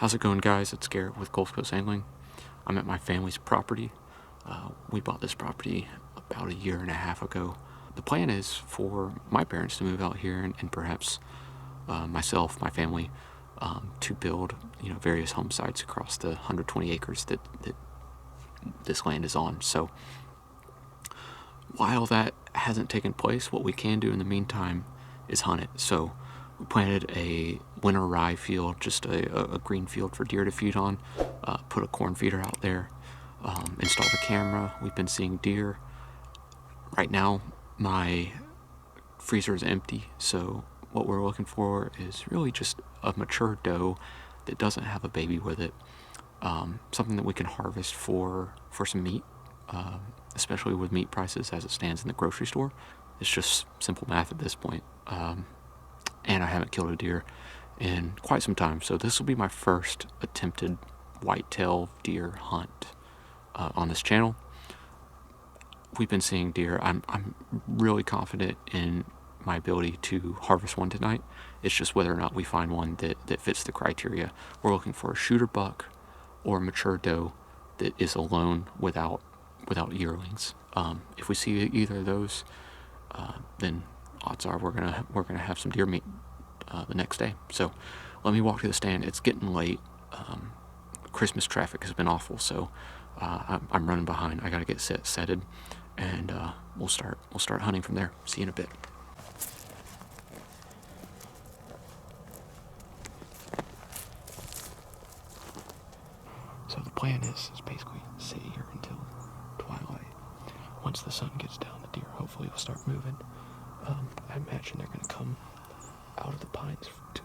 How's it going, guys? It's Garrett with Gulf Coast Angling. I'm at my family's property. We bought this property about a year and a half ago. The plan is for my parents to move out here and perhaps myself, my family, to build various home sites across the 120 acres that this land is on. So while that hasn't taken place, what we can do in the meantime is hunt it. So we planted a winter rye field, just a green field for deer to feed on, put a corn feeder out there, installed a camera. We've been seeing deer. Right now, my freezer is empty, so what we're looking for is really just a mature doe that doesn't have a baby with it, something that we can harvest for some meat, especially with meat prices as it stands in the grocery store. It's just simple math at this point. And I haven't killed a deer in quite some time, so this will be my first attempted whitetail deer hunt on this channel. We've been seeing deer. I'm really confident in my ability to harvest one tonight. It's just whether or not we find one that fits the criteria. We're looking for a shooter buck or a mature doe that is alone without yearlings. If we see either of those, then odds are we're gonna have some deer meat the next day. So let me walk to the stand. It's getting late. Christmas traffic has been awful, so I'm running behind. I gotta get setted, and we'll start hunting from there. See you in a bit. So the plan is basically sit here until twilight. Once the sun gets down, the deer hopefully will start moving. I imagine they're going to come out of the pines to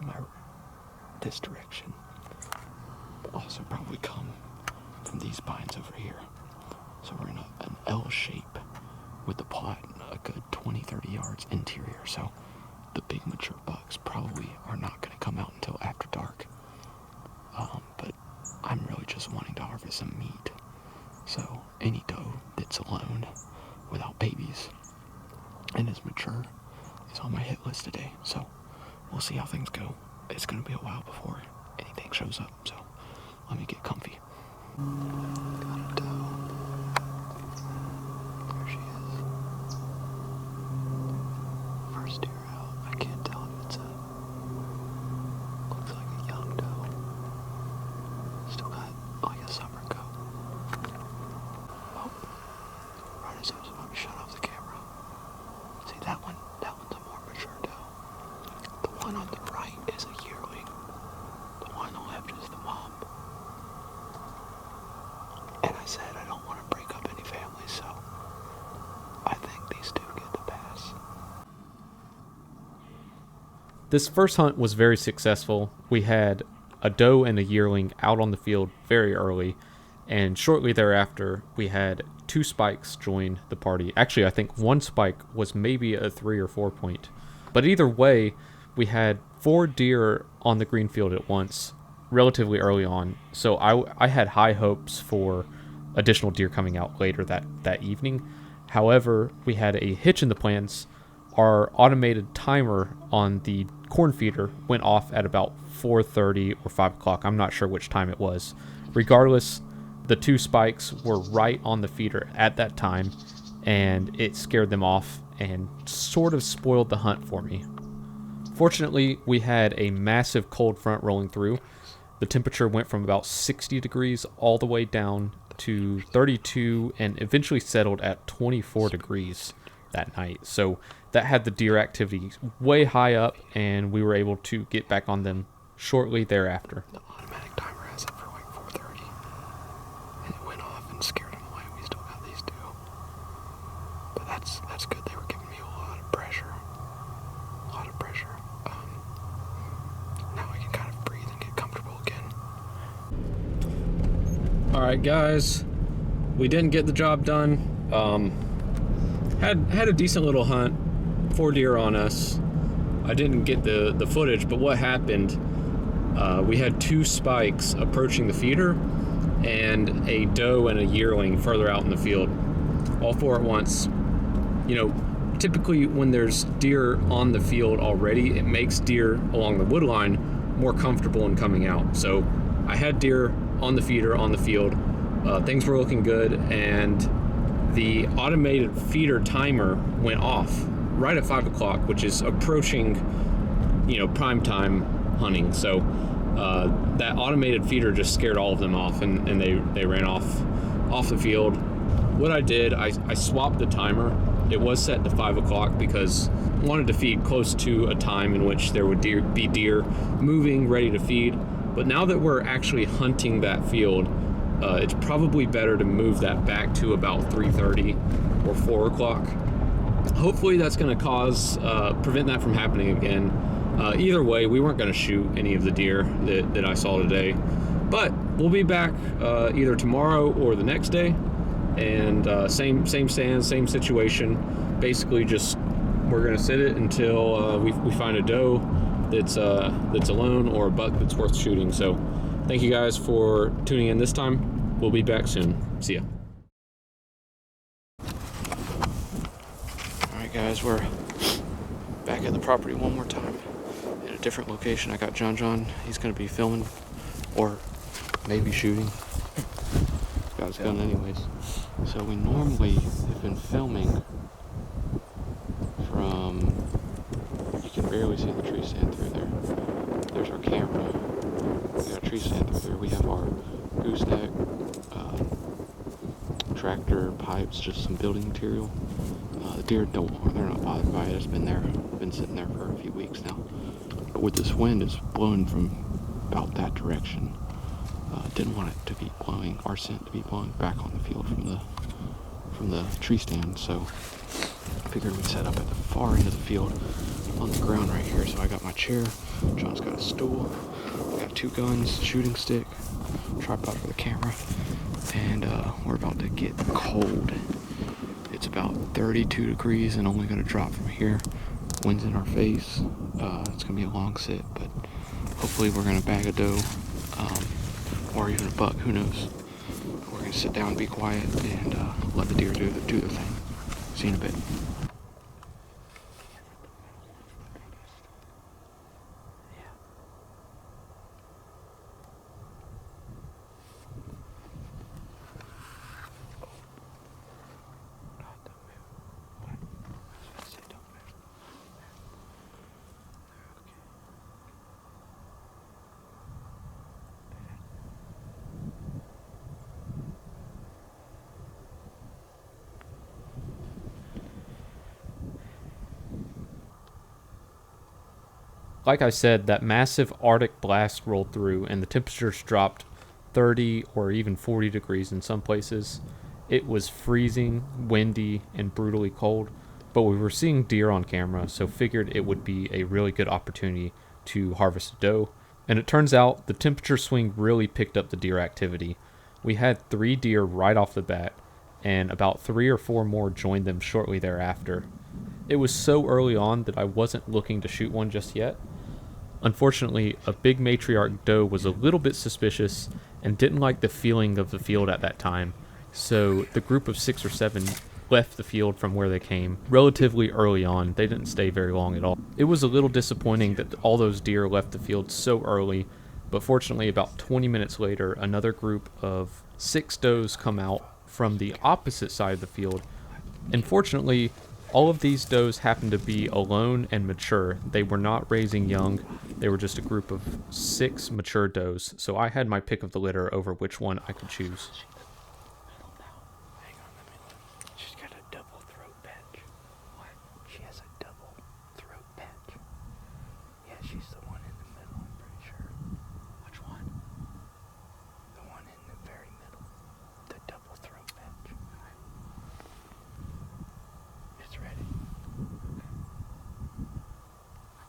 this direction. But also probably come from these pines over here. So we're in an L shape with the plot a good 20-30 yards interior. So the big mature bucks probably are not going to come out until after dark. But I'm really just wanting to harvest some meat. So any doe that's alone without babies and is mature is on my hit list today. So we'll see how things go. It's going to be a while before anything shows up, so let me get comfy. Got a doe. There she is. First deer out. I can't tell if it's looks like a young doe. Still got like a summer coat. Oh, right as I was about to shut off the camera. See that one's a more mature doe. The one on the right is a yearling. The one on the left is the mom. And I said I don't want to break up any families, so I think these two get the pass. This first hunt was very successful. We had a doe and a yearling out on the field very early, and shortly thereafter we had 2 spikes join the party. Actually, I think one spike was maybe a 3 or 4 point. But either way, we had 4 deer on the green field at once relatively early on. So I had high hopes for additional deer coming out later that evening. However, we had a hitch in the plans. Our automated timer on the corn feeder went off at about 4:30 or 5 o'clock. I'm not sure which time it was. Regardless, the 2 spikes were right on the feeder at that time, and it scared them off and sort of spoiled the hunt for me. Fortunately, we had a massive cold front rolling through. The temperature went from about 60 degrees all the way down to 32 and eventually settled at 24 degrees that night. So that had the deer activity way high up, and we were able to get back on them shortly thereafter. The automatic timer has it for like 4:30, and it went off and scared them away. We still got these 2, but that's good. They were giving me a lot of pressure. Now I can kind of breathe and get comfortable again. All right, guys, we didn't get the job done. Had a decent little hunt, 4 deer on us. I didn't get the footage, but what happened, we had 2 spikes approaching the feeder and a doe and a yearling further out in the field, all 4 at once. Typically when there's deer on the field already, it makes deer along the wood line more comfortable in coming out. So I had deer on the feeder on the field. Things were looking good, and the automated feeder timer went off right at 5 o'clock, which is approaching, prime time hunting. So that automated feeder just scared all of them off, and they ran off the field. What I did, I swapped the timer. It was set to 5 o'clock because I wanted to feed close to a time in which there would be deer moving, ready to feed. But now that we're actually hunting that field, it's probably better to move that back to about 3:30 or 4 o'clock. Hopefully that's going to prevent that from happening again. Either way, we weren't going to shoot any of the deer that I saw today. But we'll be back either tomorrow or the next day. And same stand, same situation. Basically, just we're gonna sit it until we find a doe that's alone or a buck that's worth shooting. So, thank you guys for tuning in this time. We'll be back soon. See ya. All right, guys, we're back at the property one more time in a different location. I got John. He's gonna be filming or maybe shooting. He's got his gun anyways. So we normally have been filming from, you can barely see the tree stand through there. There's our camera. We got a tree stand through there. We have our gooseneck, tractor, pipes, just some building material. The deer they're not bothered by it. It's been sitting there for a few weeks now. But with this wind, it's blowing from about that direction. Didn't want it to be blowing, our scent to be blowing back on the field from the tree stand, so I figured we'd set up at the far end of the field on the ground right here. So I got my chair, John's got a stool, I got 2 guns, shooting stick, tripod for the camera, and we're about to get cold. It's about 32 degrees and only going to drop from here. Wind's in our face. It's going to be a long sit, but hopefully we're going to bag a doe. Or even a buck, who knows. We're gonna sit down, be quiet, and let the deer do their thing. See you in a bit. Like I said, that massive Arctic blast rolled through and the temperatures dropped 30 or even 40 degrees in some places. It was freezing, windy, and brutally cold, but we were seeing deer on camera, so figured it would be a really good opportunity to harvest a doe. And it turns out the temperature swing really picked up the deer activity. We had 3 deer right off the bat, and about 3 or 4 more joined them shortly thereafter. It was so early on that I wasn't looking to shoot one just yet. Unfortunately, a big matriarch doe was a little bit suspicious and didn't like the feeling of the field at that time, so the group of 6 or 7 left the field from where they came relatively early on. They didn't stay very long at all. It was a little disappointing that all those deer left the field so early, but fortunately about 20 minutes later, another group of 6 does come out from the opposite side of the field. And fortunately, all of these does happened to be alone and mature. They were not raising young. They were just a group of 6 mature does. So I had my pick of the litter over which one I could choose. Hang on, let me look. She's got a double throat patch. What? She has a double throat patch. Yeah, she's the one in the middle, I'm pretty sure. Which one? The one in the very middle. The double throat patch. It's ready.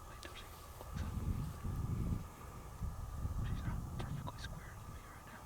Wait till she looks up. She's not perfectly square with me right now.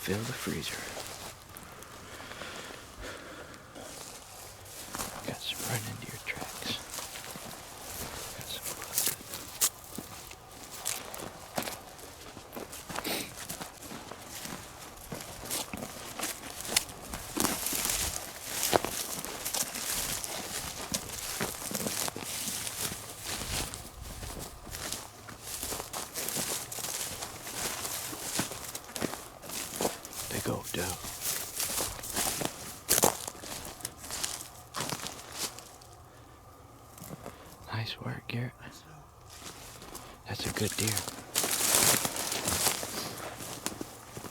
fill the freezer. Got some running deer tracks. Got some busted. Big old doe. Nice work, Garrett. That's a good deer.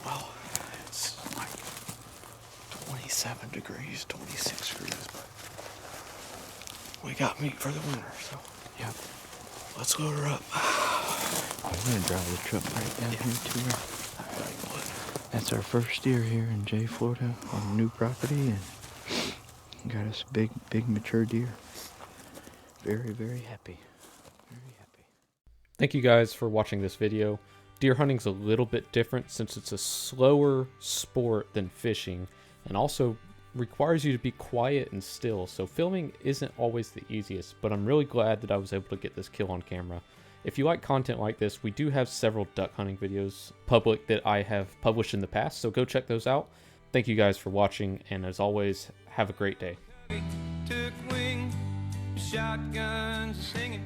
Well, it's like 27 degrees, 26 degrees, but we got meat for the winter, so yep. Let's load her up. I'm gonna drive the truck right down here to her. That's our first deer here in Jay, Florida, on new property, and got us a big mature deer. Very, very happy. Very happy. Thank you guys for watching this video. Deer hunting's a little bit different since it's a slower sport than fishing, and also requires you to be quiet and still, so filming isn't always the easiest, but I'm really glad that I was able to get this kill on camera. If you like content like this, we do have several duck hunting videos public that I have published in the past, so go check those out. Thank you guys for watching, and as always, have a great day. Took wing, shotguns singing.